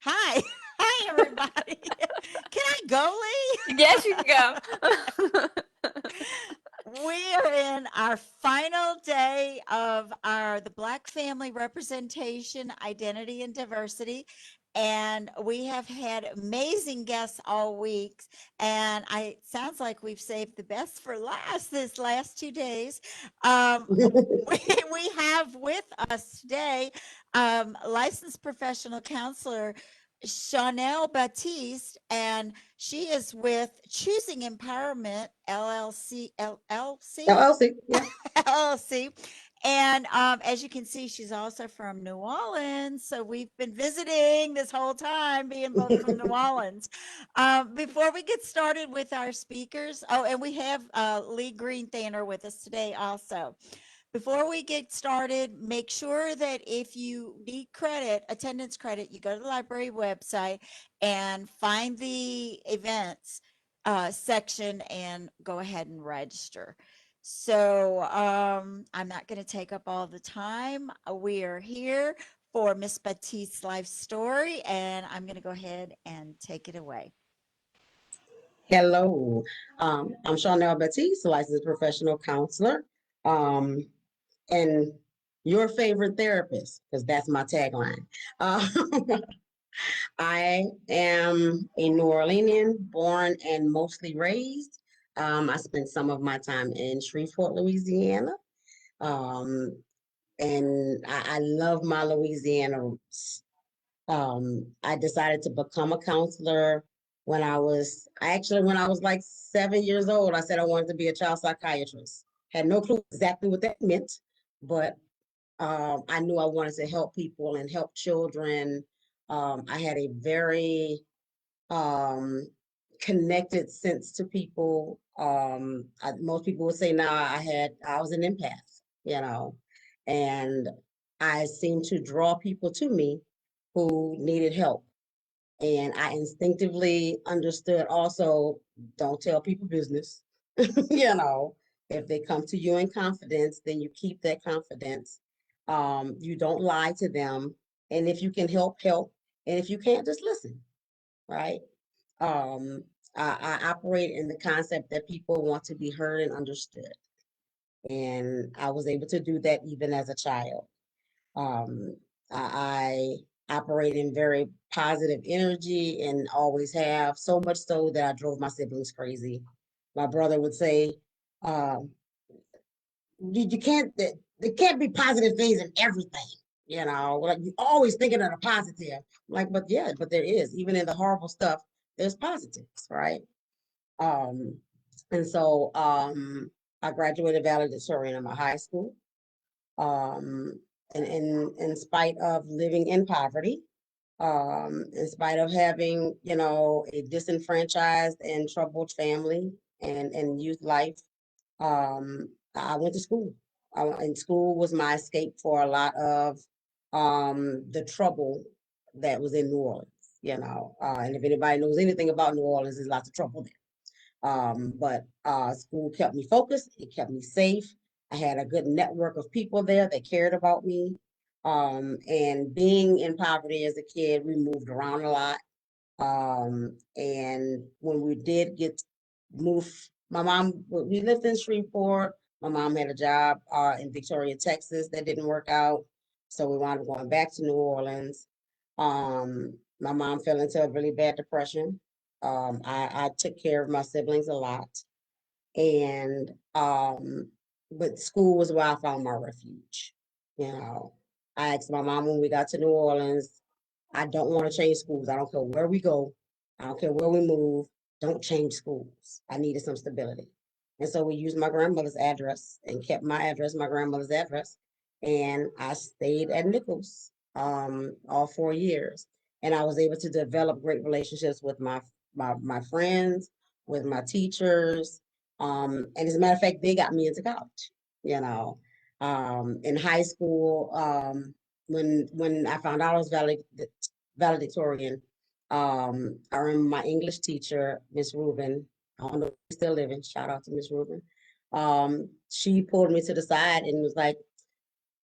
Hi. Hi, everybody. Can I go, Lee? Yes, you can go. We are in our final day of the Black Family Representation, Identity, and Diversity. And we have had amazing guests all week. And it sounds like we've saved the best for last this last 2 days. Um, we have with us today licensed professional counselor Shawnell Batiste, and she is with Choosing Empowerment LLC, yeah. LLC. And as you can see, she's also from New Orleans. So we've been visiting this whole time, being both from New Orleans. Before we get started with our speakers, oh, and we have Lee Greenthaner with us today also. Before we get started, make sure that if you need credit, attendance credit, you go to the library website and find the events section and go ahead and register. So I'm not going to take up all the time. We are here for Miss Batiste's life story, and I'm going to go ahead and take it away. Hello. I'm Shawnell Batiste, licensed professional counselor, and your favorite therapist, because that's my tagline. Uh, I am a New Orleanian, born and mostly raised. I spent some of my time in Shreveport, Louisiana. Um, and I love my Louisiana roots. I decided to become a counselor when I was like 7 years old. I said I wanted to be a child psychiatrist. Had no clue exactly what that meant, but I knew I wanted to help people and help children. I had a very um, connected sense to people. Most people would say now I was an empath, you know, and I seemed to draw people to me who needed help. And I instinctively understood also, don't tell people business. You know, if they come to you in confidence, then you keep that confidence. You don't lie to them. And if you can help, help. And if you can't, just listen, right? Um, I operate in the concept that people want to be heard and understood. And I was able to do that even as a child. Um, I operate in very positive energy and always have, so much so that I drove my siblings crazy. My brother would say, um, you can't, there can't be positive things in everything. You know, like you're always thinking of the positive. I'm like, but yeah, but there is, even in the horrible stuff, there's positives, right? Um, and so I graduated valedictorian in my high school. Um, and in spite of living in poverty, in spite of having, you know, a disenfranchised and troubled family and youth life, I went to school. And school was my escape for a lot of the trouble that was in New Orleans, you know. And if anybody knows anything about New Orleans, there's lots of trouble there. But school kept me focused. It kept me safe. I had a good network of people there that cared about me. And being in poverty as a kid, we moved around a lot. And when we did get moved, we lived in Shreveport. My mom had a job in Victoria, Texas that didn't work out. So we wound up going back to New Orleans. My mom fell into a really bad depression. I took care of my siblings a lot. And but school was where I found my refuge. You know, I asked my mom when we got to New Orleans, I don't want to change schools. I don't care where we go. I don't care where we move. Don't change schools. I needed some stability. And so we used my grandmother's address and kept my address, my grandmother's address. And I stayed at Nichols all 4 years. And I was able to develop great relationships with my friends, with my teachers. And as a matter of fact, they got me into college, you know. In high school, when I found out I was valedictorian, I remember my English teacher, Miss Rubin. I don't know if she's still living. Shout out to Miss Rubin. She pulled me to the side and was like,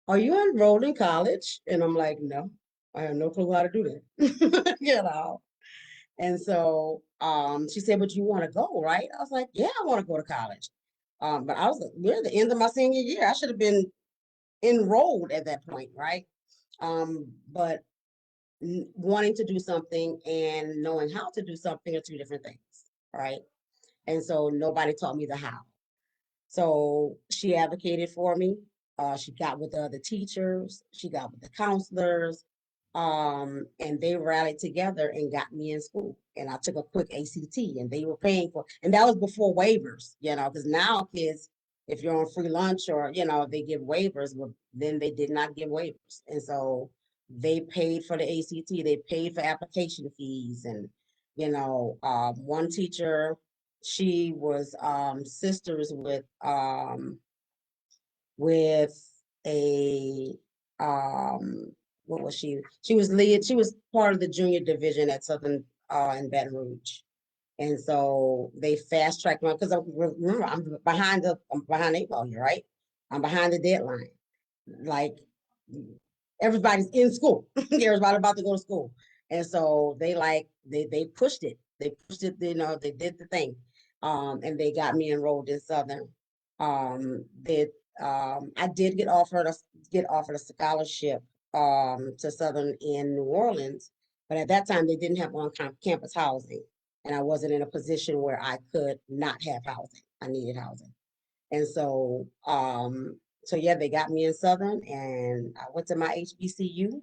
"Are you enrolled in college?" And I'm like, "No." I have no clue how to do that, you know. And so she said, "But you want to go, right?" I was like, "Yeah, I want to go to college." But I was near the end of my senior year. I should have been enrolled at that point, right? But wanting to do something and knowing how to do something are two different things, right? And so nobody taught me the how. So she advocated for me. She got with the other teachers, she got with the counselors, and they rallied together and got me in school. And I took a quick ACT, and they were paying for, and that was before waivers, you know, because now kids, if you're on free lunch or, you know, they give waivers, well, then they did not give waivers. And so they paid for the ACT, they paid for application fees. And, you know, one teacher, she was sisters with a what was she? She was part of the junior division at Southern in Baton Rouge. And so they fast tracked me because remember I'm behind 8 ball here, right? I'm behind the deadline. Like everybody's in school. Everybody about to go to school. And so they pushed it. They pushed it, you know, they did the thing. And they got me enrolled in Southern. They I did get offered a scholarship to Southern in New Orleans, but at that time they didn't have on campus housing, and I wasn't in a position where I could not have housing. I needed housing. And so yeah, they got me in Southern, and I went to my HBCU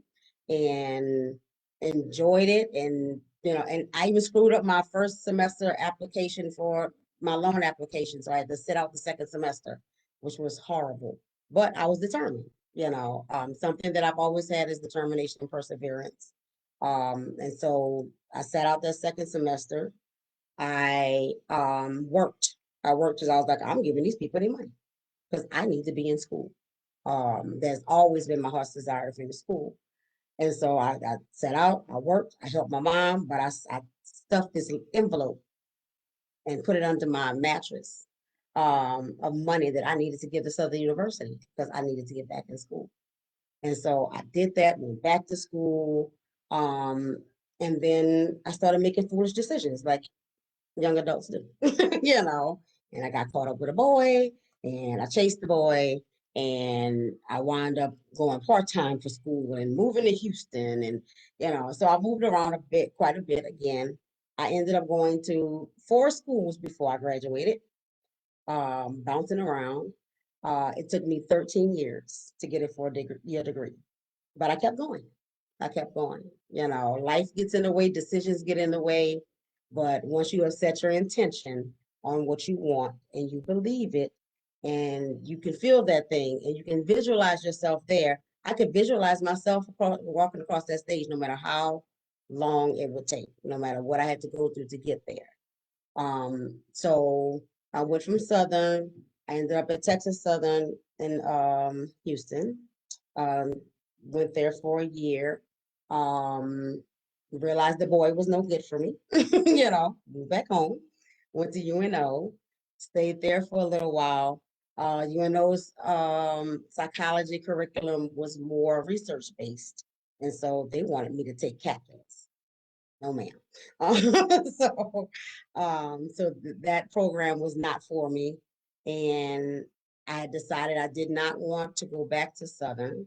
and enjoyed it. And you know, and I even screwed up my first semester application for my loan application, so I had to sit out the second semester, which was horrible. But I was determined. You know, something that I've always had is determination and perseverance. And so I sat out that second semester. I worked. I worked because I was like, I'm giving these people their money because I need to be in school. That's always been my heart's desire to finish school. And so I set out, I worked, I helped my mom, but I stuffed this envelope and put it under my mattress of money that I needed to give to Southern University because I needed to get back in school. And so I did that, went back to school. Um, and then I started making foolish decisions like young adults do, you know. And I got caught up with a boy, and I chased the boy, and I wound up going part time for school and moving to Houston, and you know, so I moved around a bit, quite a bit again. I ended up going to 4 schools before I graduated, bouncing around. It took me 13 years to get a 4 year degree, but I kept going. I kept going. You know, life gets in the way, decisions get in the way. But once you have set your intention on what you want and you believe it, and you can feel that thing and you can visualize yourself there, I could visualize myself walking across that stage no matter how long it would take, no matter what I had to go through to get there. So I went from Southern, I ended up at Texas Southern in Houston. Um, Went there for a year. Um, Realized the boy was no good for me. You know, moved back home. Went to UNO, stayed there for a little while. UNO's psychology curriculum was more research based, and so they wanted me to take calculus. No, ma'am. So, that program was not for me, and I decided I did not want to go back to Southern.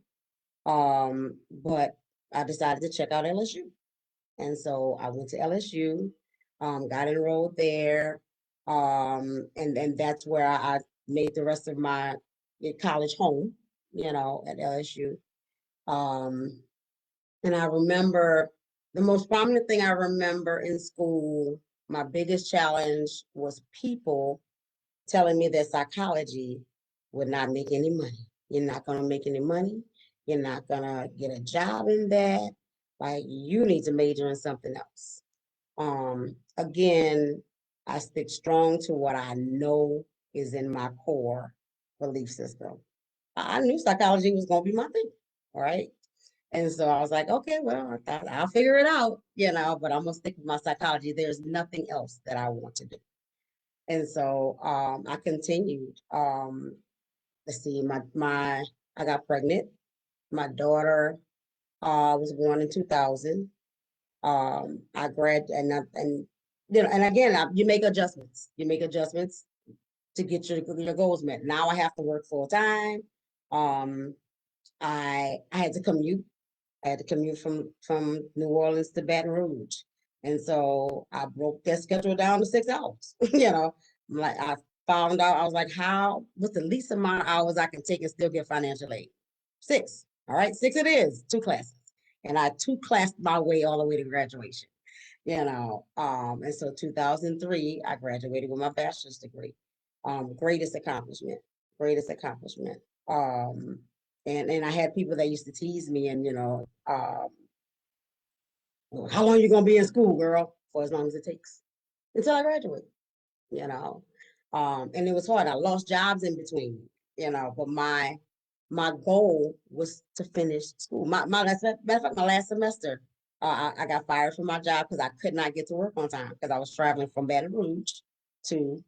But I decided to check out LSU. And so I went to LSU, got enrolled there. And that's where I made the rest of my college home, you know, at LSU. Um, and I remember the most prominent thing I remember in school, my biggest challenge was people telling me that psychology would not make any money. You're not going to make any money. You're not going to get a job in that. Like, you need to major in something else. Again, I stick strong to what I know is in my core belief system. I knew psychology was going to be my thing. All right. And so I was like, okay, well, I thought I'll figure it out, you know, but I'm going to stick with my psychology. There's nothing else that I want to do. And so I continued. Let's see, I got pregnant. My daughter I was born in 2000. I grad and you know, and again, you make adjustments. You make adjustments to get your goals met. Now I have to work full time. Um, I had to commute. I had to commute from New Orleans to Baton Rouge, and so I broke that schedule down to 6 hours. You know, like I found out I was like, how? What's the least amount of hours I can take and still get financial aid? 6. All right, 6 it is. 2 classes, and I 2 classed my way all the way to graduation. You know, and so 2003, I graduated with my bachelor's degree. Greatest accomplishment, greatest accomplishment. Um, and I had people that used to tease me and, how long you gonna be in school, girl? For as long as it takes until I graduate, you know. And it was hard. I lost jobs in between, but my goal was to finish school. My last matter of fact, my last semester, I got fired from my job because I could not get to work on time because I was traveling from Baton Rouge to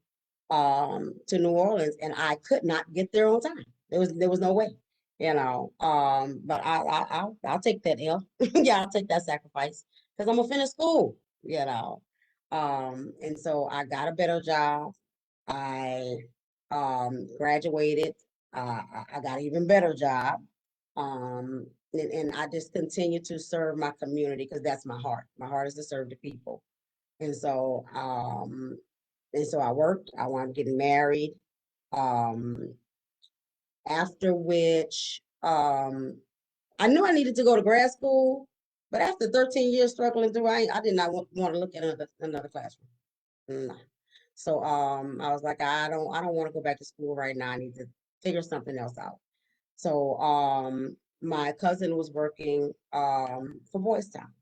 to New Orleans and I could not get there on time. There was no way, but I'll take that L. Yeah, I'll take that sacrifice because I'm gonna finish school, you know. And so I got a better job. I graduated. I got an even better job. And I just continue to serve my community because that's my heart. My heart is to serve the people. And so I worked. I wound up getting married. Um, After which I knew I needed to go to grad school, but after 13 years struggling through, I did not want to look at another classroom. No. So I was like, I don't want to go back to school right now. I need to figure something else out. So my cousin was working for Boys Town.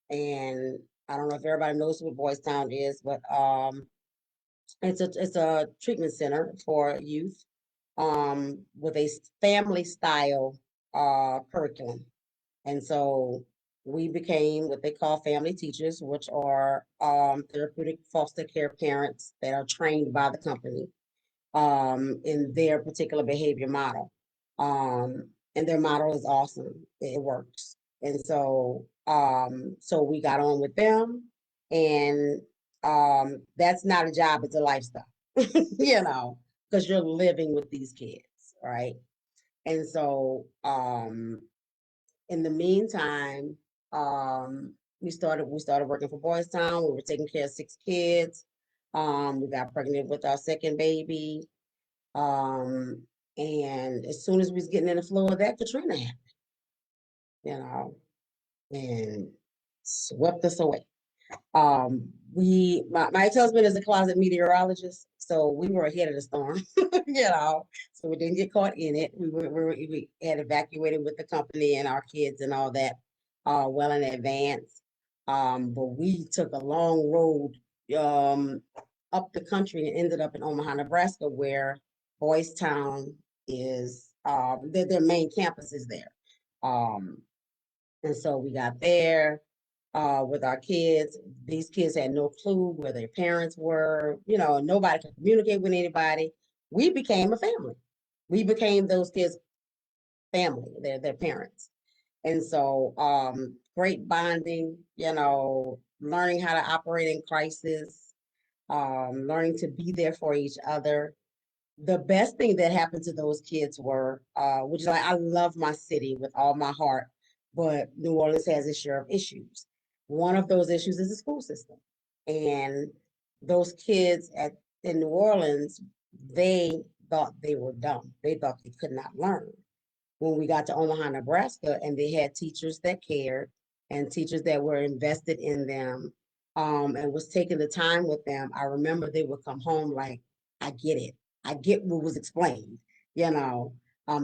And I don't know if everybody knows what Boys Town is, but it's a treatment center for youth with a family style curriculum. And so we became what they call family teachers, which are therapeutic foster care parents that are trained by the company in their particular behavior model. And their model is awesome. It works. And so we got on with them and that's not a job, it's a lifestyle, because you're living with these kids, right? And so in the meantime, we started working for Boys Town. We were taking care of 6 kids. We got pregnant with our second baby. Um, and as soon as we was getting in the flow of that, Katrina happened, you know, and swept us away. My ex-husband is a closet meteorologist, so we were ahead of the storm, so we didn't get caught in it. We had evacuated with the company and our kids and all that, well in advance. But we took a long road, up the country and ended up in Omaha, Nebraska, where Boys Town is, their main campus is there. And so we got there with our kids. These kids had no clue where their parents were, nobody could communicate with anybody. We became a family. We became those kids' family, their parents. And so great bonding, learning how to operate in crisis, learning to be there for each other. The best thing that happened to those kids were, which is like, I love my city with all my heart, but New Orleans has its share of issues. One of those issues is the school system. And those kids in New Orleans, they thought they were dumb. They thought they could not learn. When we got to Omaha, Nebraska, and they had teachers that cared and teachers that were invested in them, and was taking the time with them, I remember they would come home like, I get it. I get what was explained, you know.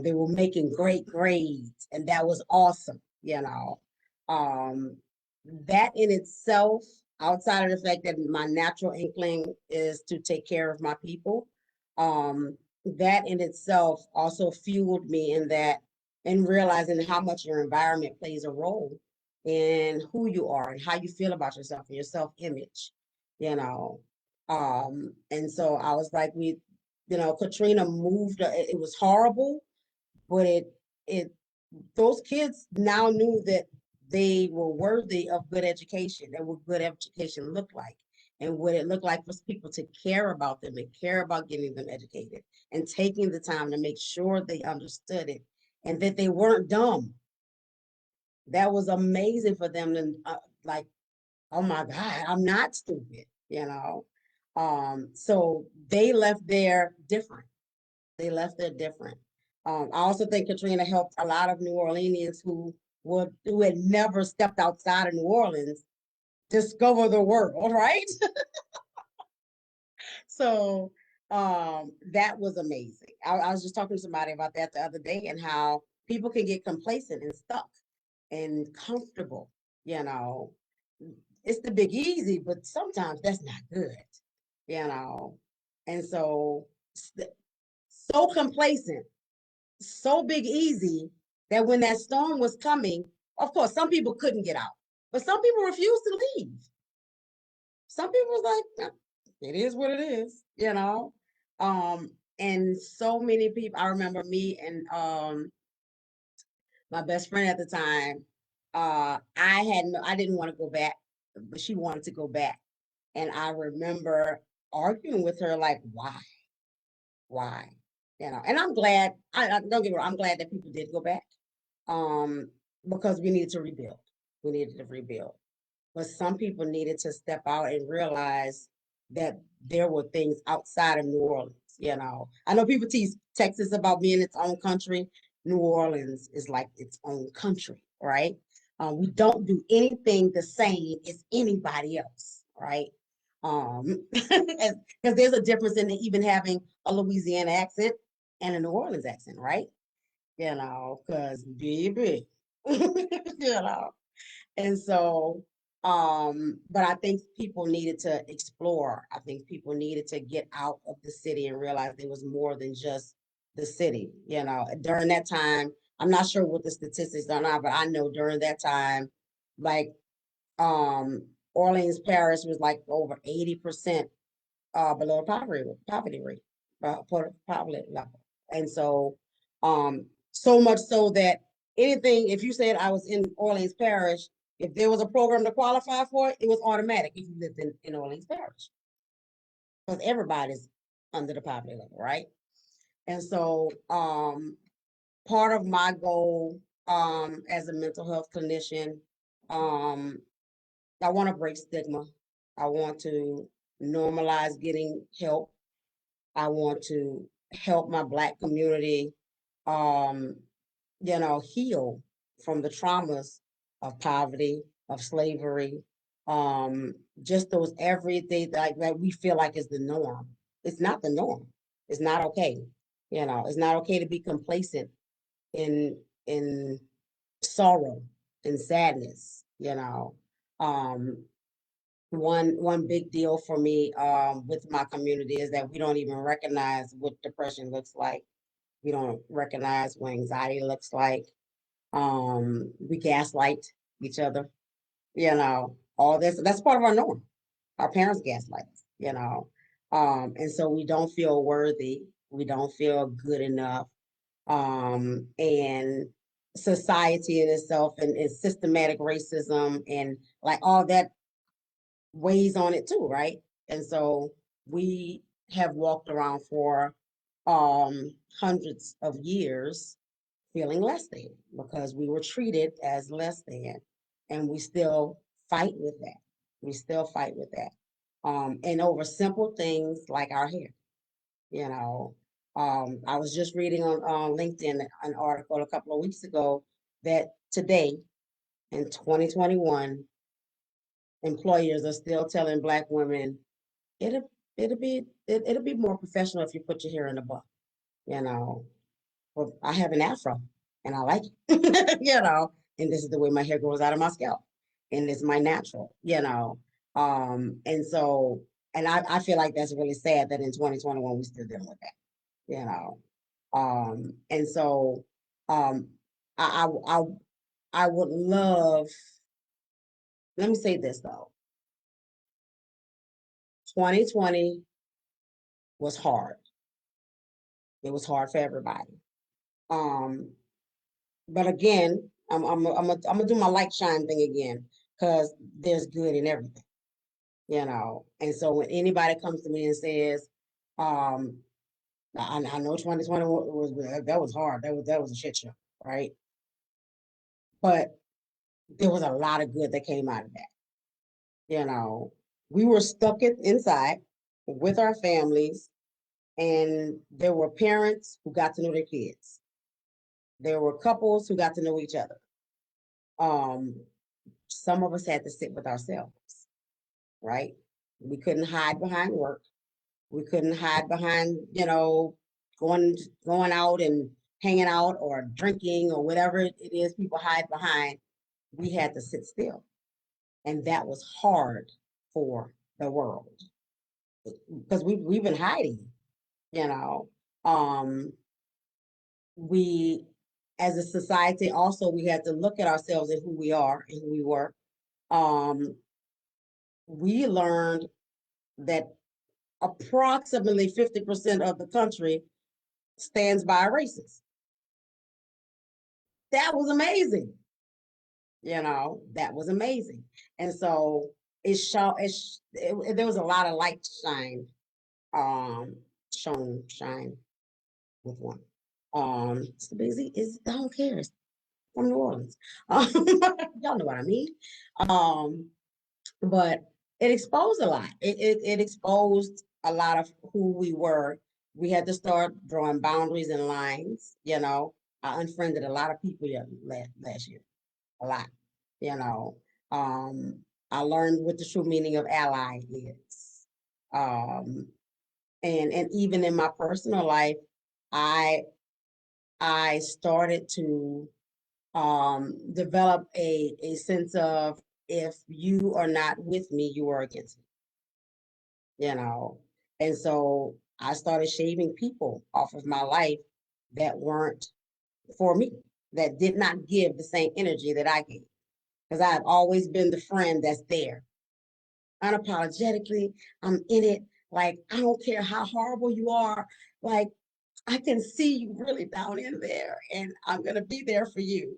They were making great grades, and that was awesome, you know. Um, that in itself, outside of the fact that my natural inkling is to take care of my people, that in itself also fueled me in that and realizing how much your environment plays a role in who you are and how you feel about yourself and your self-image, you know. And so I was like, Katrina moved, it was horrible, but it those kids now knew that they were worthy of good education and what good education looked like and what it looked like for people to care about them and care about getting them educated and taking the time to make sure they understood it and that they weren't dumb. That was amazing for them to like, oh my God, I'm not stupid, you know. So they left there different. They left there different. I also think Katrina helped a lot of New Orleanians who had never stepped outside of New Orleans discover the world, right? So that was amazing. I was just talking to somebody about that the other day and how people can get complacent and stuck and comfortable, you know. It's the big easy, but sometimes that's not good, you know. And so so complacent, so big easy that when that storm was coming, of course, some people couldn't get out, but some people refused to leave. Some people was like, it is what it is, you know. And so many people, I remember me and my best friend at the time, I didn't want to go back, but she wanted to go back. And I remember arguing with her, like, why? You know, and I'm glad, I don't get me wrong, I'm glad that people did go back. Um, because we needed to rebuild. We needed to rebuild. But some people needed to step out and realize that there were things outside of New Orleans, you know. I know people tease Texas about being its own country. New Orleans is like its own country, right? We don't do anything the same as anybody else, right? Because there's a difference in even having a Louisiana accent and a New Orleans accent, right? You know, because baby, you know. And so, but I think people needed to explore. I think people needed to get out of the city and realize there was more than just the city. You know, during that time, I'm not sure what the statistics are now, but I know during that time, like Orleans Parish was like over 80% below poverty rate, poverty level. And so, so much so that anything, if you said I was in Orleans Parish, if there was a program to qualify for it, it was automatic if you lived in Orleans Parish. Because everybody's under the poverty level, right? And so part of my goal as a mental health clinician, um, I want to break stigma. I want to normalize getting help. I want to help my Black community, um, you know, heal from the traumas of poverty, of slavery, just those everyday that we feel like is the norm. It's not the norm. It's not okay. You know, it's not okay to be complacent in in sorrow and sadness. You know, um, one big deal for me with my community is that we don't even recognize what depression looks like. We don't recognize what anxiety looks like. We gaslight each other, you know, all this. That's part of our norm. Our parents gaslight us, you know. And so we don't feel worthy. We don't feel good enough. And society in itself and systematic racism and like all that weighs on it too, right? And so we have walked around for hundreds of years feeling less than because we were treated as less than, and we still fight with that. We still fight with that. And over simple things like our hair, you know. I was just reading on LinkedIn an article a couple of weeks ago that today in 2021, employers are still telling Black women it'll it'll be more professional if you put your hair in a bun, you know. Well, I have an afro and I like it, you know, and this is the way my hair grows out of my scalp. And it's my natural, you know. And so and I feel like that's really sad that in 2021 we still dealing with that, you know. And so um I I I, I would love, let me say this though. 2020 was hard. It was hard for everybody. Um, But again, I'm gonna do my light shine thing again, because there's good in everything, you know. And so when anybody comes to me and says, um, I know 2020 that was hard. That was a shit show, right? But there was a lot of good that came out of that. You know, we were stuck inside with our families, and there were parents who got to know their kids. There were couples who got to know each other. Um, some of us had to sit with ourselves, right? We couldn't hide behind work. We couldn't hide behind, you know, going going out and hanging out or drinking or whatever it is people hide behind. We had to sit still. And that was hard for the world because we've been hiding, you know. Um, we as a society also we had to look at ourselves and who we are and who we were. Um, we learned that approximately 50% of the country stands by racists. That was amazing. You know, that was amazing. And so there was a lot of light um, shine with one. It's the busy is I don't care. It's from New Orleans. Y'all know what I mean. Um, but it exposed a lot. It exposed a lot of who we were. We had to start drawing boundaries and lines. You know, I unfriended a lot of people last year, a lot. You know, um, I learned what the true meaning of ally is. Um, and even in my personal life, I I started to develop a sense of if you are not with me, you are against me, you know. And so I started shaving people off of my life that weren't for me, that did not give the same energy that I gave. Because I've always been the friend that's there. Unapologetically, I'm in it. Like, I don't care how horrible you are. Like, I can see you really down in there, and I'm going to be there for you.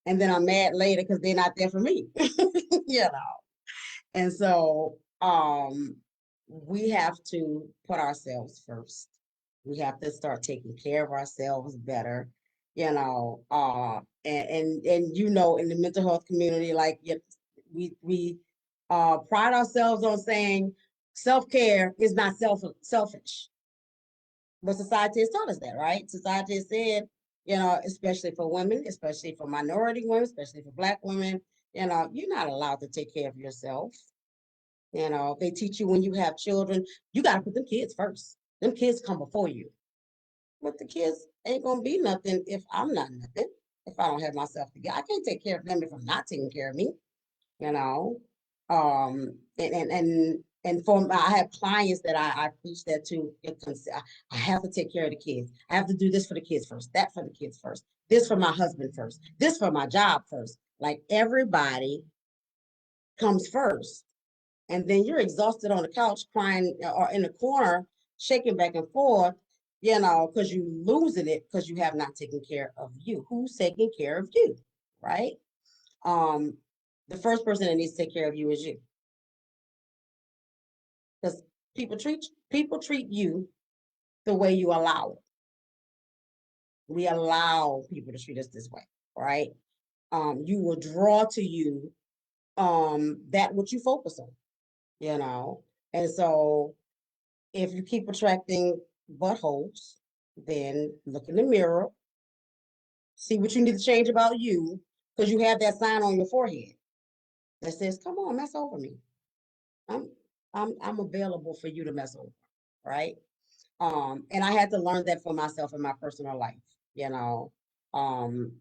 And then I'm mad later because they're not there for me, you know. And so we have to put ourselves first. We have to start taking care of ourselves better, you know. And you know, in the mental health community, like we pride ourselves on saying self-care is not selfish. But society has taught us that, right? Society has said, you know, especially for women, especially for minority women, especially for Black women, you know, you're not allowed to take care of yourself. You know, they teach you when you have children, you got to put them kids first. Them kids come before you. But the kids ain't going to be nothing if I'm not nothing, if I don't have myself together. I can't take care of them if I'm not taking care of me, you know. And for I have clients that I preach that to. I have to take care of the kids. I have to do this for the kids first, that for the kids first, this for my husband first, this for my job first. Like everybody comes first, and then you're exhausted on the couch crying or in the corner shaking back and forth, you know, because you losing it because you have not taken care of you. Who's taking care of you, right? um the first person that needs to take care of you is you, because people treat you the way you allow it. We allow people to treat us this way, right? You will draw to you that what you focus on, you know. And so if you keep attracting buttholes, then look in the mirror, see what you need to change about you, because you have that sign on your forehead that says, "Come on, mess over me. I'm I'm available for you to mess over," right? And I had to learn that for myself in my personal life, you know. Um,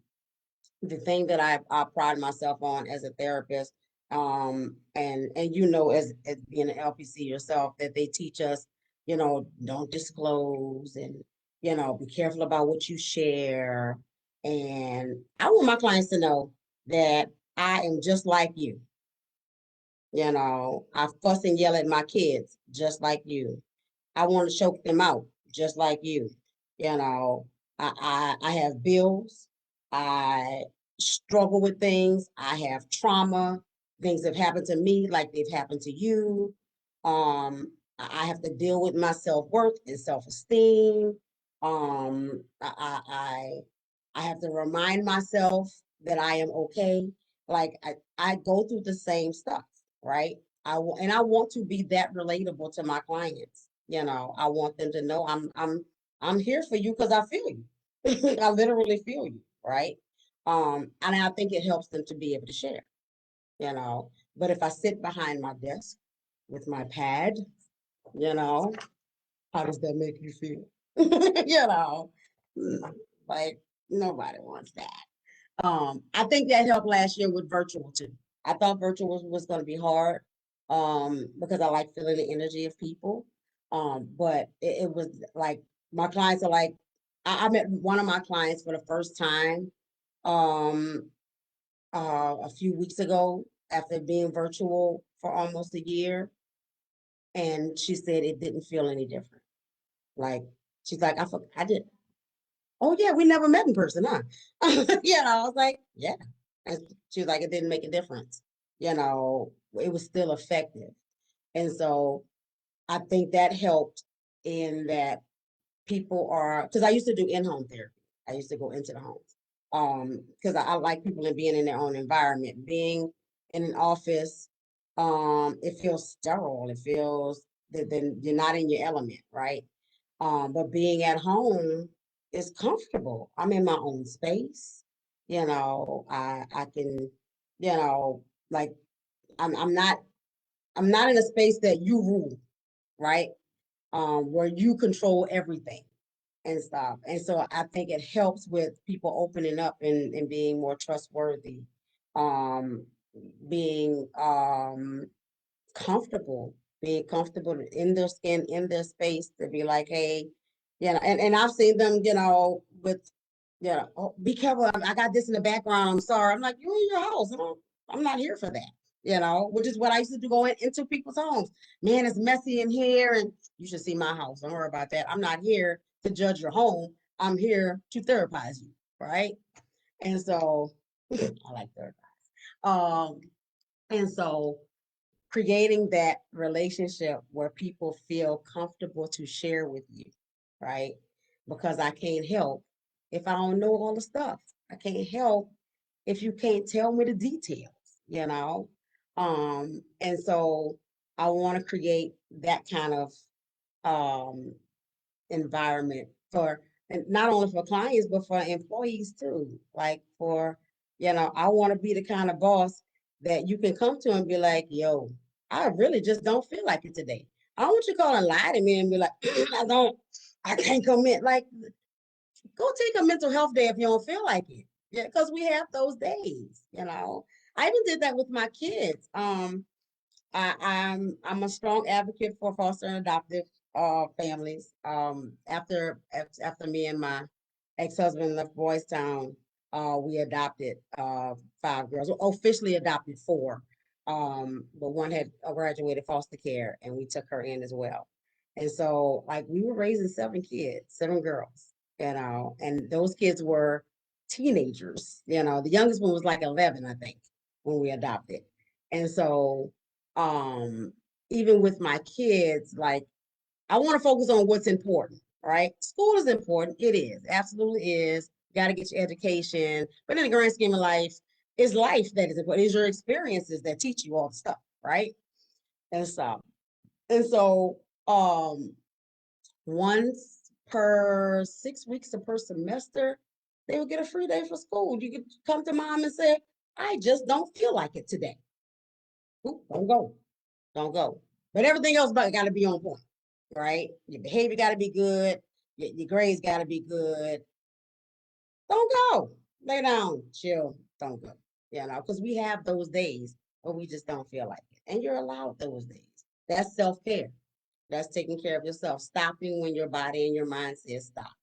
the thing that I pride myself on as a therapist, and you know, as being an LPC yourself, that they teach us, you know, don't disclose, and you know, be careful about what you share. And I want my clients to know that I am just like you. You know, I fuss and yell at my kids just like you. I want to choke them out just like you. You know, I have bills. I struggle with things. I have trauma. Things have happened to me like they've happened to you. I have to deal with my self-worth and self-esteem. I have to remind myself that I am okay. Like I go through the same stuff, right? And I want to be that relatable to my clients. You know, I want them to know I'm here for you because I feel you. I literally feel you, right? And I think it helps them to be able to share, you know. But if I sit behind my desk with my pad, you know, how does that make you feel? You know, like nobody wants that. I think that helped last year with virtual too. I thought virtual was going to be hard, because I like feeling the energy of people. But it was like my clients are like, I met one of my clients for the first time, um, a few weeks ago after being virtual for almost a year, and she said it didn't feel any different. Like she's like, I did. Oh yeah, we never met in person, huh? You know, I was like, yeah. And she was like, it didn't make a difference. You know, it was still effective. And so I think that helped in that people are, because I used to do in-home therapy. I used to go into the homes. Because I like people and being in their own environment. Being in an office, it feels sterile. It feels that then you're not in your element, right? But being at home is comfortable. I'm in my own space. You know, I can, you know, like I'm not in a space that you rule, right? Where you control everything and stuff. And so I think it helps with people opening up and being more trustworthy, um, being comfortable, being comfortable in their skin, in their space to be like, hey, you know, and I've seen them, you know, with, you know, oh, be careful. I got this in the background. I'm sorry. I'm like, you're in your house. I'm not here for that, you know, which is what I used to do going into people's homes. Man, it's messy in here and you should see my house. Don't worry about that. I'm not here to judge your home. I'm here to therapize you, right? And so I like therapize. And so creating that relationship where people feel comfortable to share with you, right? Because I can't help if I don't know all the stuff. I can't help if you can't tell me the details, you know? And so I want to create that kind of um environment for, and not only for clients but for employees too. Like for, you know, I want to be the kind of boss that you can come to and be like, yo, I really just don't feel like it today. I don't want you to call and lie to me and be like, I can't commit. Like, go take a mental health day if you don't feel like it. Yeah, because we have those days, you know. I even did that with my kids. I'm a strong advocate for foster and adoptive families. After me and my ex-husband left Boys Town, we adopted 5 girls. Well, officially adopted 4. But one had graduated foster care and we took her in as well. And so like we were raising 7 kids, 7 girls, you know, and those kids were teenagers. You know, the youngest one was like 11, I think, when we adopted. And so um even with my kids, like I want to focus on what's important, right? School is important. It is, absolutely is. You got to get your education. But in the grand scheme of life, it's life that is important. It's your experiences that teach you all the stuff, right? And so, and so, once per 6 weeks or per semester, they would get a free day for school. You could come to mom and say, I just don't feel like it today. Oop, don't go. Don't go. But everything else got to be on point, right? Your behavior got to be good. Your grades got to be good. Don't go. Lay down, chill. Don't go. You know, because we have those days where we just don't feel like it. And you're allowed those days. That's self-care. That's taking care of yourself. Stopping when your body and your mind says stop,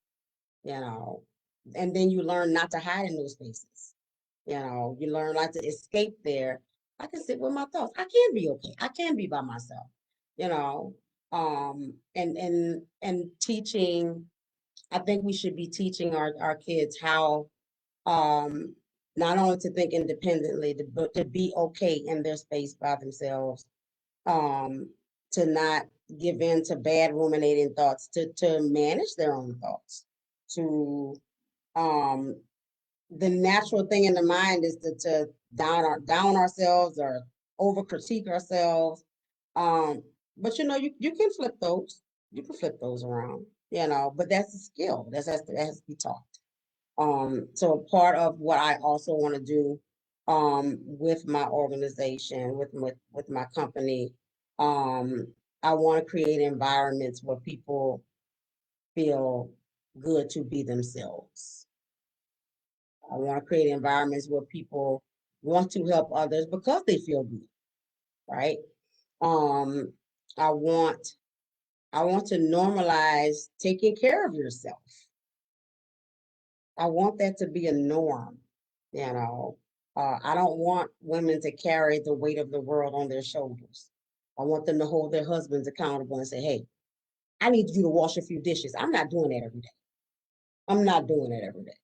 you know. And then you learn not to hide in those spaces. You know, you learn not to escape there. I can sit with my thoughts. I can be okay. I can be by myself, you know. And teaching, I think we should be teaching our kids how not only to think independently, but to be okay in their space by themselves, to not give in to bad ruminating thoughts, to manage their own thoughts, to the natural thing in the mind is to down ourselves or over critique ourselves. But you can flip those. You can flip those around, but that's a skill. That has to be taught. So part of what I also want to do with my organization, with my company, I want to create environments where people feel good to be themselves. I want to create environments where people want to help others because they feel good, right? Um, I want I want to normalize taking care of yourself. I want that to be a norm, you know. I don't want women to carry the weight of the world on their shoulders. I want them to hold their husbands accountable and say, hey, I need you to wash a few dishes. I'm not doing that every day. I'm not doing it every day.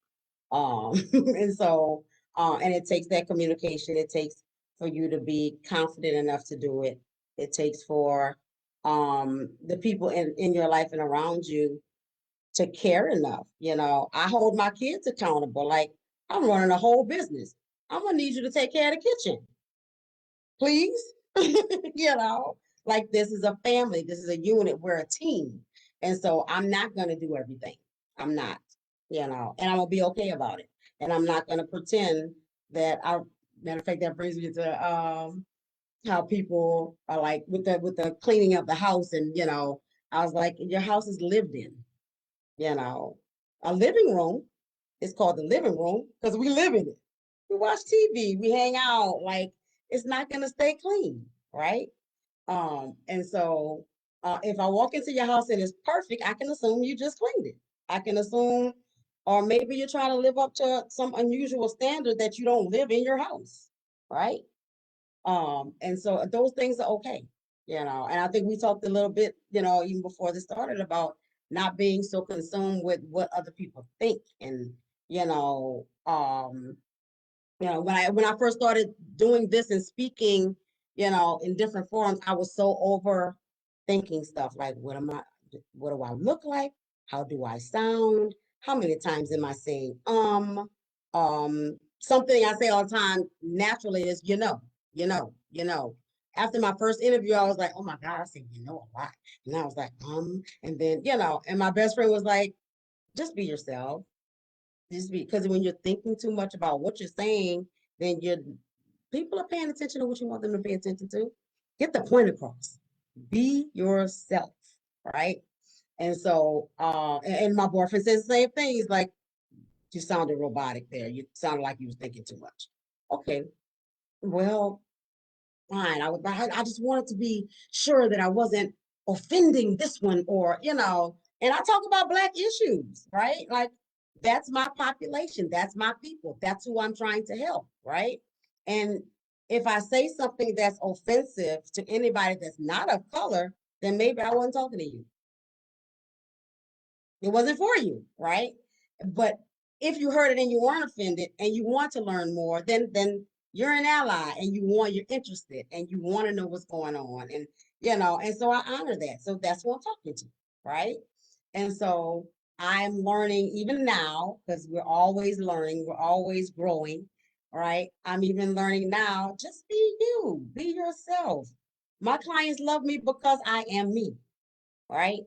And so, and it takes that communication. It takes for you to be confident enough to do it. It takes for the people in your life and around you to care enough. I hold my kids accountable. Like, I'm running a whole business. I'm gonna need you to take care of the kitchen, please. you know, like this is a family, this is a unit, we're a team. And so I'm not gonna do everything. I'm not, and I'm gonna be okay about it. And I'm not gonna pretend that matter of fact, that brings me to how people are like with the cleaning of the house. And I was like, your house is lived in, you know. A living room is called the living room because we live in it. We watch TV, we hang out, like it's not gonna stay clean, right? And so if I walk into your house and it's perfect, I can assume you just cleaned it. I can assume, or maybe you're trying to live up to some unusual standard that you don't live in your house, right? And so those things are okay, and I think we talked a little bit, even before this started about not being so consumed with what other people think. And, you know, um, when I first started doing this and speaking, in different forums, I was so overthinking stuff like, what do I look like? How do I sound? How many times am I saying something I say all the time naturally is after my first interview, I was like, oh my God, I said a lot. And I was like, and then, and my best friend was like, just be yourself. Because when you're thinking too much about what you're saying, then people are paying attention to what you want them to pay attention to. Get the point across. Be yourself, right? And so, and my boyfriend says the same thing. He's like, you sounded robotic there. You sounded like you was thinking too much. Okay, well, fine. I just wanted to be sure that I wasn't offending this one, or and I talk about Black issues, right? Like that's my population, that's my people, that's who I'm trying to help, right? And if I say something that's offensive to anybody that's not of color, then maybe I wasn't talking to you. It wasn't for you, right? But if you heard it and you weren't offended and you want to learn more, then you're an ally and you're interested and you want to know what's going on. And and so I honor that. So that's what I'm talking to, right? And so I'm learning even now, because we're always learning, we're always growing, right? I'm even learning now, just be you, be yourself. My clients love me because I am me, right?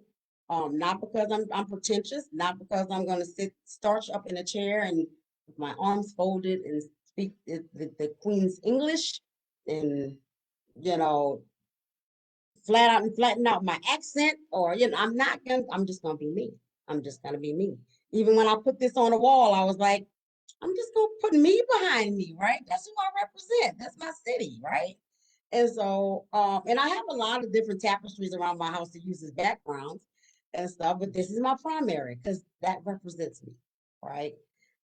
Not because I'm pretentious, not because I'm gonna sit starch up in a chair and with my arms folded and speak the Queen's English and you know flat out and flatten out my accent, or I'm just gonna be me. I'm just gonna be me. Even when I put this on the wall, I was like, I'm just gonna put me behind me, right? That's who I represent. That's my city, right? And so, and I have a lot of different tapestries around my house to use as backgrounds and stuff, but this is my primary because that represents me, right?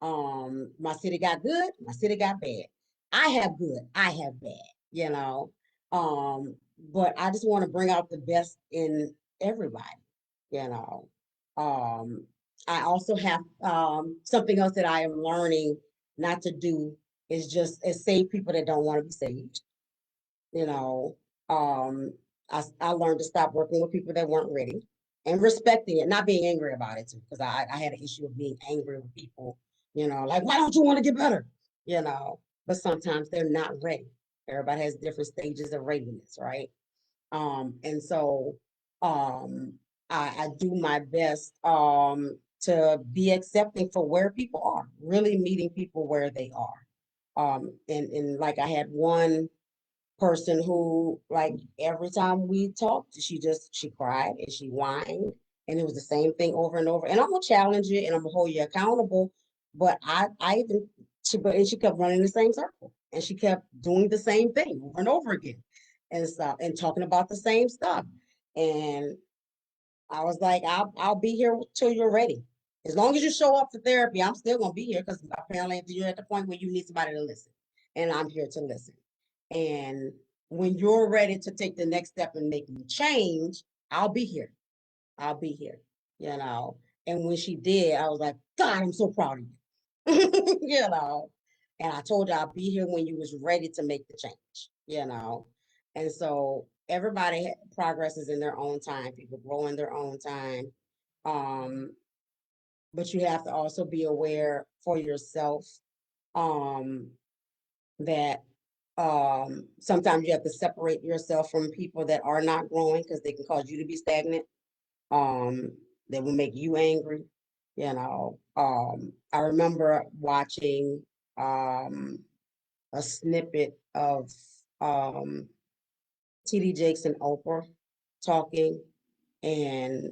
My city got good, my city got bad. I have good, I have bad, you know. But I just want to bring out the best in everybody, you know. Um, I also have something else that I am learning not to do is save people that don't want to be saved. You know, um, I learned to stop working with people that weren't ready and respecting it, not being angry about it too, because I had an issue of being angry with people, like, why don't you want to get better? But sometimes they're not ready. Everybody has different stages of readiness, right? And so um, I do my best to be accepting for where people are, really meeting people where they are. And like I had one person who, like, every time we talked, she cried and she whined, and it was the same thing over and over. And I'm gonna challenge you and I'm gonna hold you accountable. But I even and she kept running the same circle, and she kept doing the same thing over and over again, and stuff, and talking about the same stuff. And I was like, I'll be here till you're ready. As long as you show up for therapy, I'm still gonna be here, because apparently you're at the point where you need somebody to listen, and I'm here to listen. And when you're ready to take the next step and make the change, I'll be here. I'll be here. You know. And when she did, I was like, God, I'm so proud of you. And I told her I'll be here when you was ready to make the change. And so everybody progresses in their own time. People grow in their own time. Um, but you have to also be aware for yourself um, that sometimes you have to separate yourself from people that are not growing, because they can cause you to be stagnant. Um, that will make you angry. I remember watching a snippet of um, TD Jakes and Oprah talking, and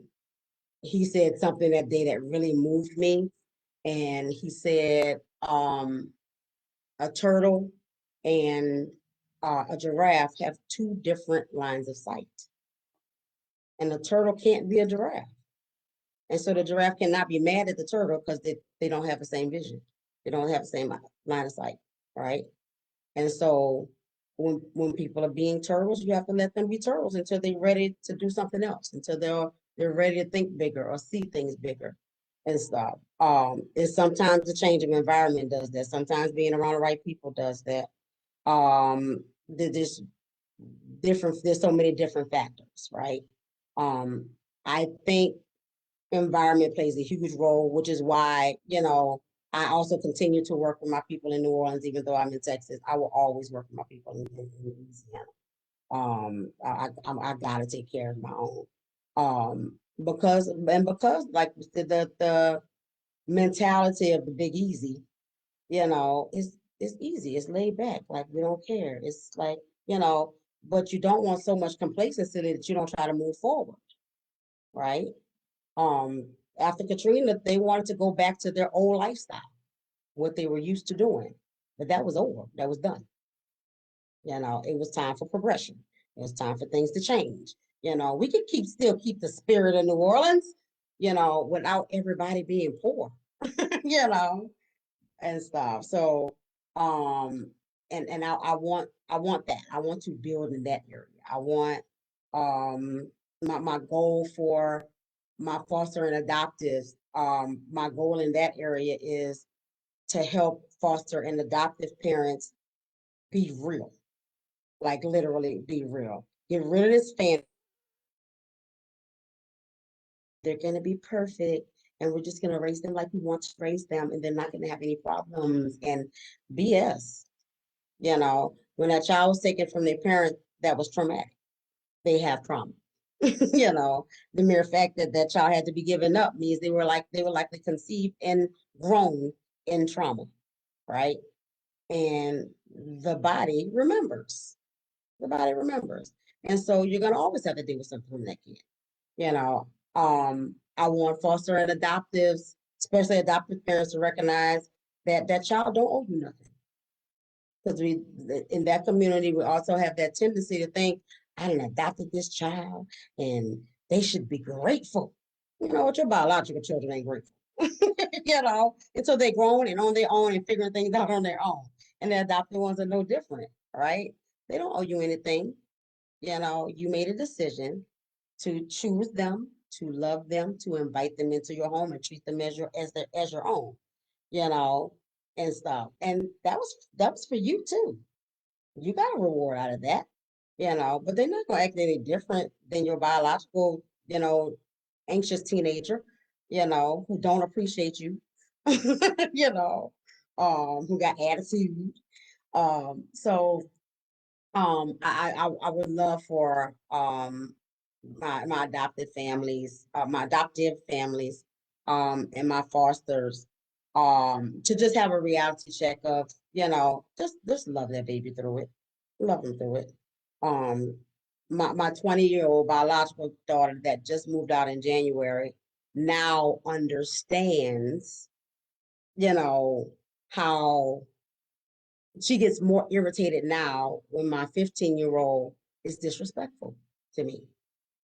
he said something that day that really moved me. And he said, a turtle and a giraffe have two different lines of sight, and a turtle can't be a giraffe. And so the giraffe cannot be mad at the turtle because they don't have the same vision. They don't have the same line of sight, right? And so when people are being turtles, you have to let them be turtles until they're ready to do something else, until they're ready to think bigger or see things bigger and stuff. And sometimes the change of environment does that. Sometimes being around the right people does that. There's there's so many different factors, right? I think environment plays a huge role, which is why, I also continue to work with my people in New Orleans, even though I'm in Texas. I will always work with my people in Louisiana. I gotta take care of my own. Because like the mentality of the Big Easy, it's easy, it's laid back, like we don't care. It's like, but you don't want so much complacency that you don't try to move forward, right? Um, After Katrina, they wanted to go back to their old lifestyle, what they were used to doing, but that was over. That was done. It was time for progression. It was time for things to change. We could still keep the spirit of New Orleans, without everybody being poor, you know, and stuff. So, um, and I want that. I want to build in that area. I want my goal for my foster and adoptives. My goal in that area is to help foster and adoptive parents be real, like literally be real. Get rid of this fan. They're gonna be perfect, and we're just gonna raise them like we want to raise them, and they're not gonna have any problems and BS. When a child was taken from their parent, that was traumatic. They have trauma. The mere fact that that child had to be given up means they were likely conceived and grown in trauma, right? And the body remembers. The body remembers. And so you're gonna always have to deal with something from that kid. You know, I want foster and adoptives, especially adoptive parents, to recognize that that child don't owe you nothing. Because we in that community, we also have that tendency to think, I done adopted this child and they should be grateful. What your biological children ain't grateful. Until they're grown and on their own and figuring things out on their own. And the adopted ones are no different, right? They don't owe you anything. You made a decision to choose them, to love them, to invite them into your home and treat them as your own. You know, and stuff. And that was for you too. You got a reward out of that, but they're not gonna act any different than your biological, anxious teenager, who don't appreciate you, you know, who got attitude. So I would love for my adoptive families, and my fosters, to just have a reality check of, just love that baby through it, love them through it. Um, my 20-year-old biological daughter that just moved out in January now understands, how she gets more irritated now when my 15-year-old is disrespectful to me,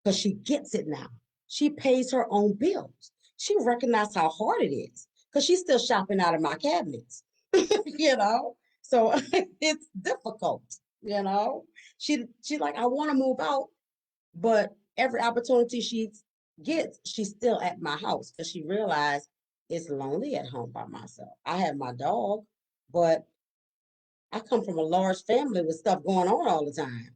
because she gets it now. She pays her own bills. She recognized how hard it is because she's still shopping out of my cabinets, you know? So it's difficult, you know? She like, I want to move out, but every opportunity she gets, she's still at my house because she realized it's lonely at home by myself. I have my dog, but I come from a large family with stuff going on all the time.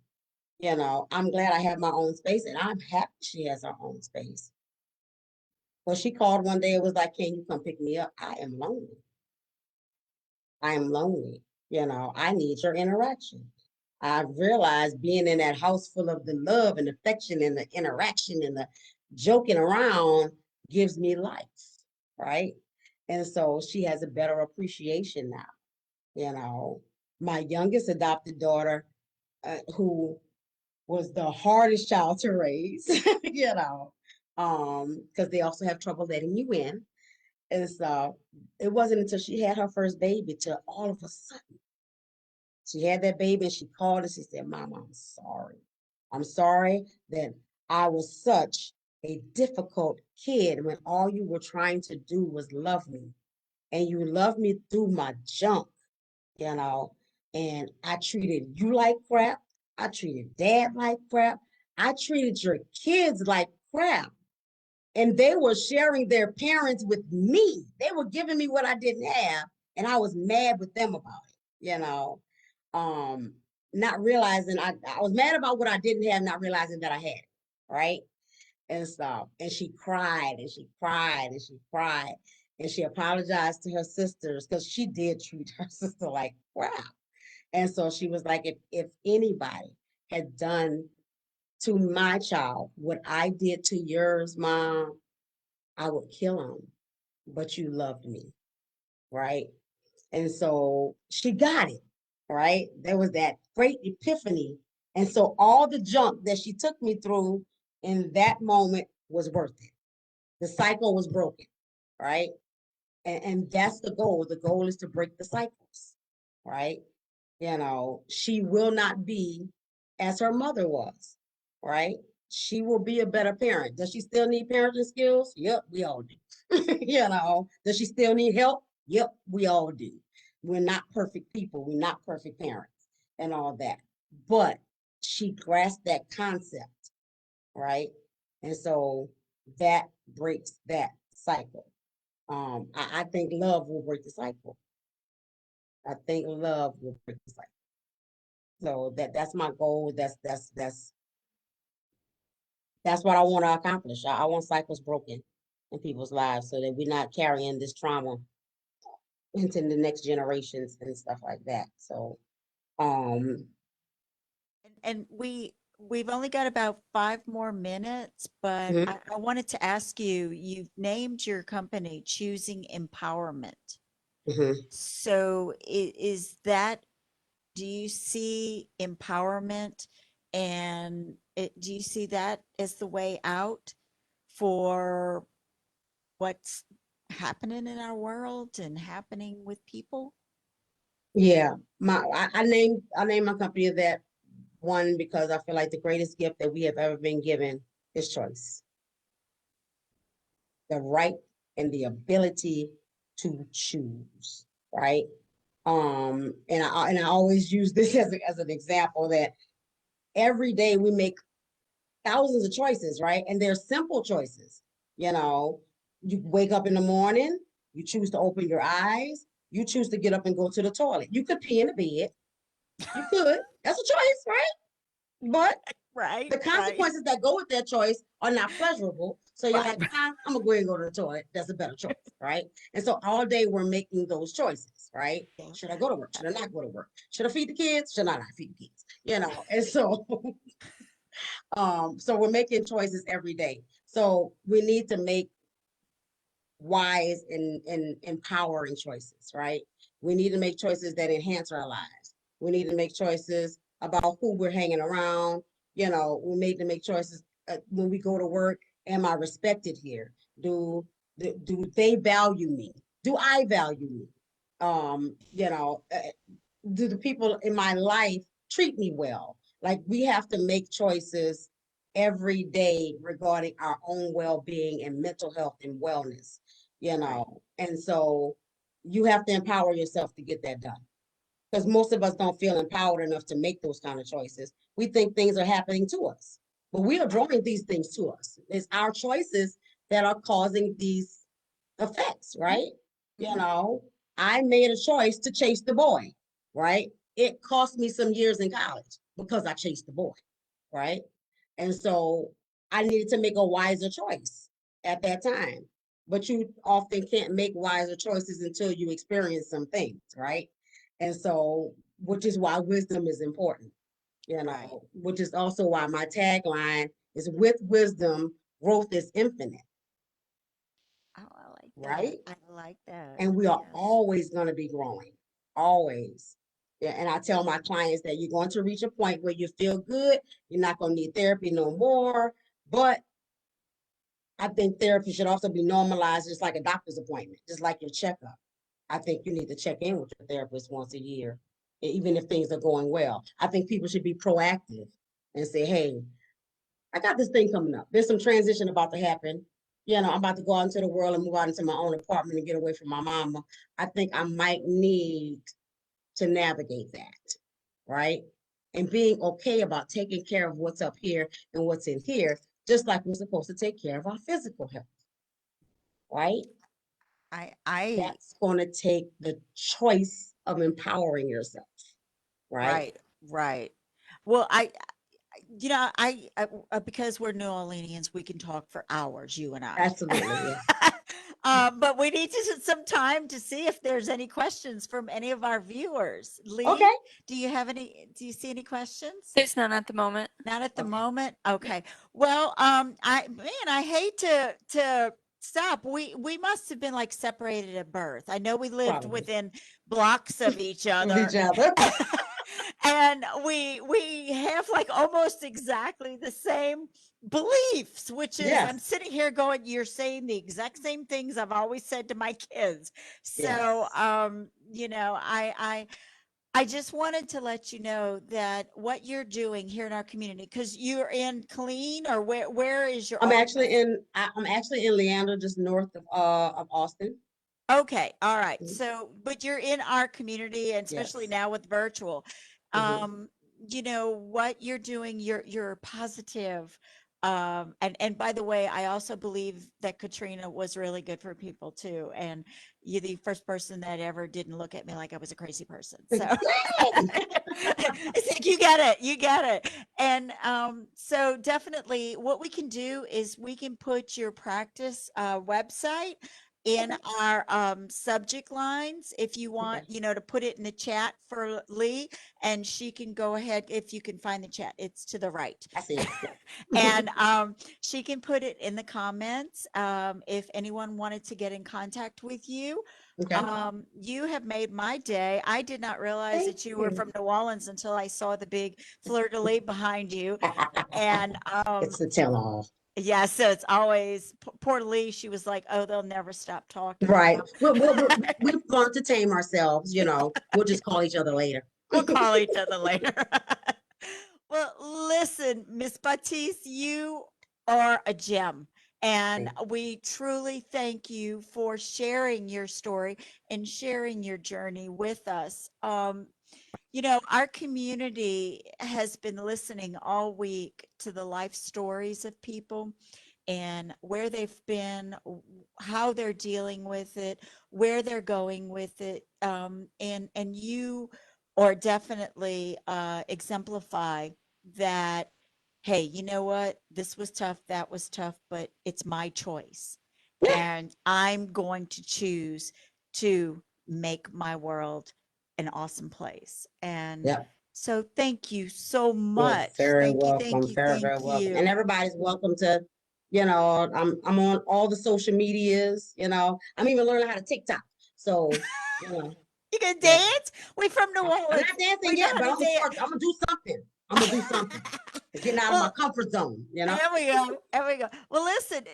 I'm glad I have my own space, and I'm happy she has her own space. Well, she called one day and was like, "Can you come pick me up? I am lonely. I am lonely. I need your interaction." I realized being in that house full of the love and affection and the interaction and the joking around gives me life, right? And so she has a better appreciation now. My youngest adopted daughter, who was the hardest child to raise, because they also have trouble letting you in. And so it wasn't until she had her first baby till all of a sudden she had that baby and she called and she said, "Mama, I'm sorry. I'm sorry that I was such a difficult kid when all you were trying to do was love me. And you loved me through my junk, you know, and I treated you like crap. I treated dad like crap. I treated your kids like crap. And they were sharing their parents with me. They were giving me what I didn't have, and I was mad with them about it. Um, not realizing I was mad about what I didn't have, not realizing that I had it, right? And stuff. And she cried and she cried and she cried. And she apologized to her sisters because she did treat her sister like crap. And so she was like, if anybody had done to my child what I did to yours, Mom, I would kill him. But you loved me, right? And so she got it, right? There was that great epiphany. And so all the junk that she took me through in that moment was worth it. The cycle was broken, right? And that's the goal. The goal is to break the cycles, right? She will not be as her mother was, right? She will be a better parent. Does she still need parenting skills? Yep, we all do. Does she still need help? Yep, we all do. We're not perfect people. We're not perfect parents and all that. But she grasped that concept, right? And so that breaks that cycle. I think love will break the cycle. I think love will break the cycle. So that's my goal. That's what I want to accomplish. I want cycles broken in people's lives so that we're not carrying this trauma into the next generations and stuff like that. So um And we've only got about 5 more minutes, but mhm, I wanted to ask you, you've named your company Choosing Empowerment. mhm. So is that, do you see empowerment and do you see that as the way out for what's happening in our world and happening with people? Yeah. I named my company that one because I feel like the greatest gift that we have ever been given is choice. The right and the ability to choose, right? And I always use this as an example that every day we make thousands of choices, right? And they're simple choices. You know, you wake up in the morning, you choose to open your eyes, You choose to get up and go to the toilet. You could pee in the bed. You could. That's a choice, right? But Right, the right, consequences that go with that choice are not pleasurable. So you're right. like, I'm gonna go ahead and go to the toilet. That's a better choice, right? And so all day we're making those choices, right? Yeah. Should I go to work? Should I not go to work? Should I feed the kids? Should I not feed the kids? You know, and so so we're making choices every day. So we need to make wise and empowering choices, right? We need to make choices that enhance our lives. We need to make choices about who we're hanging around. You know, we need to make choices when we go to work. Am I respected here? Do they value me? Do I value me? You know, do the people in my life treat me well? Like we have to make choices every day regarding our own well-being and mental health and wellness, you Right. know. And so you have to empower yourself to get that done. Because most of us don't feel empowered enough to make those kind of choices. We think things are happening to us, but we are drawing these things to us. It's our choices that are causing these effects, right? You know, I made a choice to chase the boy, right? It cost me some years in college because I chased the boy, right? And so I needed to make a wiser choice at that time. But you often can't make wiser choices until you experience some things, right? And so, which is why wisdom is important, you Right. know, which is also why my tagline is with wisdom, growth is infinite, Oh, I like that. right? I like that. And we are Yes. always going to be growing, always. Yeah, and I tell my clients that you're going to reach a point where you feel good. You're not going to need therapy no more. But I think therapy should also be normalized, just like a doctor's appointment, just like your checkup. I think you need to check in with your therapist once a year, even if things are going well. I think people should be proactive and say, hey, I got this thing coming up. There's some transition about to happen. You know, I'm about to go out into the world and move out into my own apartment and get away from my mama. I think I might need to navigate that, right? And being okay about taking care of what's up here and what's in here, just like we're supposed to take care of our physical health, right? I That's going to take the choice of empowering yourself, right? right, right. Well, because we're New Orleanians, we can talk for hours, you and I. Absolutely, yes. But we need some time to see if there's any questions from any of our viewers. Okay. Lee, do you see any questions? There's none at the moment. Not at the Okay. moment? Okay. Well, I hate to stop. We must have been like separated at birth. I know we lived Probably. within blocks of each With other. each other. And we have like almost exactly the same beliefs, which is I'm Yes. sitting here going, you're saying the exact same things I've always said to my kids. So Yes. I just wanted to let you know that what you're doing here in our community, because you're in Clean, or where is your office? I'm actually in Leander, just north of Austin. Okay, all right. Mhm. So, but you're in our community, and especially Yes. now with virtual, Hmm. what you're doing, you're positive. And by the way, I also believe that Katrina was really good for people too. And you're the first person that ever didn't look at me like I was a crazy person. So Yay! it's like you get it, you get it. And so definitely what we can do is we can put your practice website in Okay. our subject lines if you want, Okay. to put it in the chat for Lee, and she can go ahead. If you can find the chat, it's to the right. I see it. Yeah. And she can put it in the comments if anyone wanted to get in contact with you. Okay. You have made my day. I did not realize Thank that you were you. from New Orleans until I saw the big fleur-de-lis behind you. And It's the tell-all. yeah, so it's always poor Lee. She was like, "Oh, they'll never stop talking Right. now." We've learned to tame ourselves, you know. We'll just call each other later. We'll call each other later. Well, listen, Miss Batiste, you are a gem. And Thank we truly thank you for sharing your story and sharing your journey with us. Our community has been listening all week to the life stories of people. and where they've been, how they're dealing with it, where they're going with it. And you are definitely exemplify that, hey, you know what? This was tough, that was tough, but it's my choice. Yeah. And I'm going to choose to make my world an awesome place. And Yep. so thank you so You're much. very Thank you, welcome. thank you, Very, very thank welcome. And you. everybody's welcome to, I'm on all the social medias, I'm even learning how to TikTok. So, you know, You can yeah. dance? We from New I'm Orleans. not dancing We know yet, how but to I'm gonna dance. start. I'm gonna do something. I'm gonna do something. Getting out of my Well, comfort zone. there we go. There we go. Well, listen,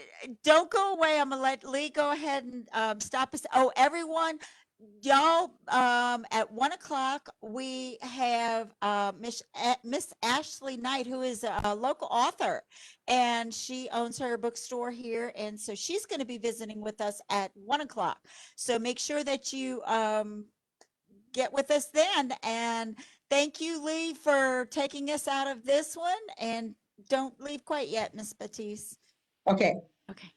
don't go away. I'm gonna let Lee go ahead and stop us. Oh, everyone, y'all, at 1 o'clock, we have Miss Ashley Knight, who is a local author, and she owns her bookstore here. And so she's going to be visiting with us at 1 o'clock. So make sure that you get with us then. And thank you, Lee, for taking us out of this one. And don't leave quite yet, Miss Batiste. Okay. Okay.